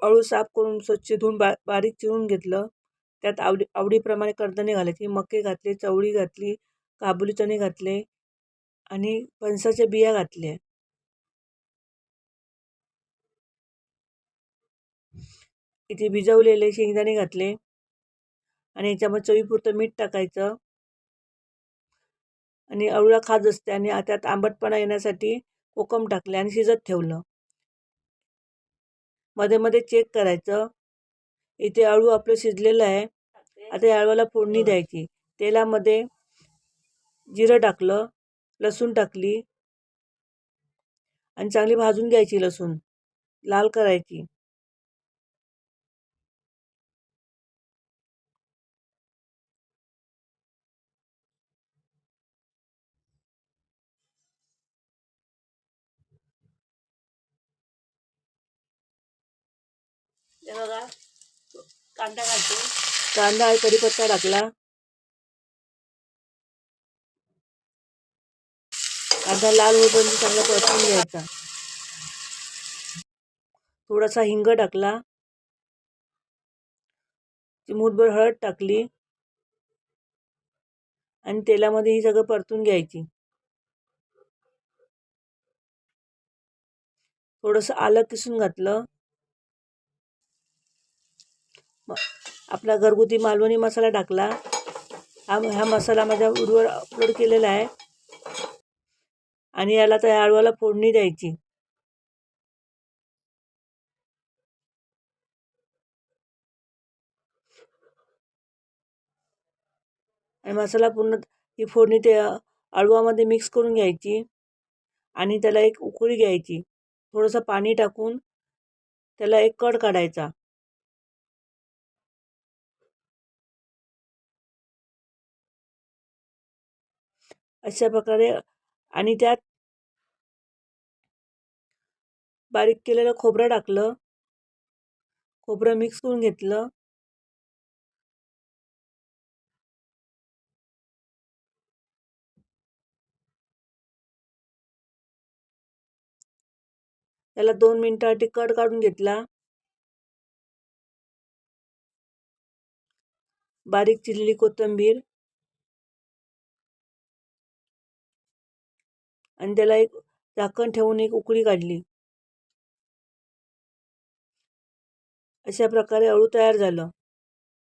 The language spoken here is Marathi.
अळू साफ करून स्वच्छ धुवून बारीक चिरून घेतलं. त्यात आवडीप्रमाणे कडधान्ये घालायची. मके घातले, चवळी घातली, काबुली चणे घातले आणि फणसाच्या बिया घातल्या. इथे भिजवलेले शेंगदाणे घातले आणि याच्यामध्ये चवीपुरतं मीठ टाकायचं आणि अळूला खाज असते आणि त्यात आंबटपणा येण्यासाठी कोकम टाकले आणि शिजत ठेवलं. मध्ये मध्ये चेक करायचं. इथे अळू आपलं शिजलेलं आहे. आता या अळूला फोडणी द्यायची. तेलामध्ये जिरं टाकलं, लसूण टाकली आणि चांगली भाजून घ्यायची. लसूण लाल करायची. हे बघा, कांदा घालते. कांदा आणि कढीपत्ता टाकला. कांदा लाल होईपर्यंत चांगला परतून घ्यायचा. थोडासा हिंग टाकला. चिमूटभर हळद टाकली आणि तेलामध्ये ही सगळं परतून घ्यायची. थोडंसं आलं किसून घातलं. आपला घरगुती मालवणी मसाला टाकला. हा मसाला माझ्या व्हिडिओवर अपलोड केलेला आहे आणि याला त्या अळूला फोडणी द्यायची. आणि मसाला पूर्ण ही फोडणी ते अळूमध्ये मिक्स करून घ्यायची आणि त्याला एक उकळी घ्यायची. थोडंसं पाणी टाकून त्याला एक कड काढायचा. अशा प्रकारे आणि त्यात बारीक केलेलं खोबरं टाकलं. खोबरं मिक्स करून घेतलं. त्याला 2 मिनिटांसाठी कड काढून घेतला. बारीक चिरलेली कोथिंबीर आणि त्याला एक झाकण ठेवून एक उकळी काढली. अशा प्रकारे अळू तयार झालं.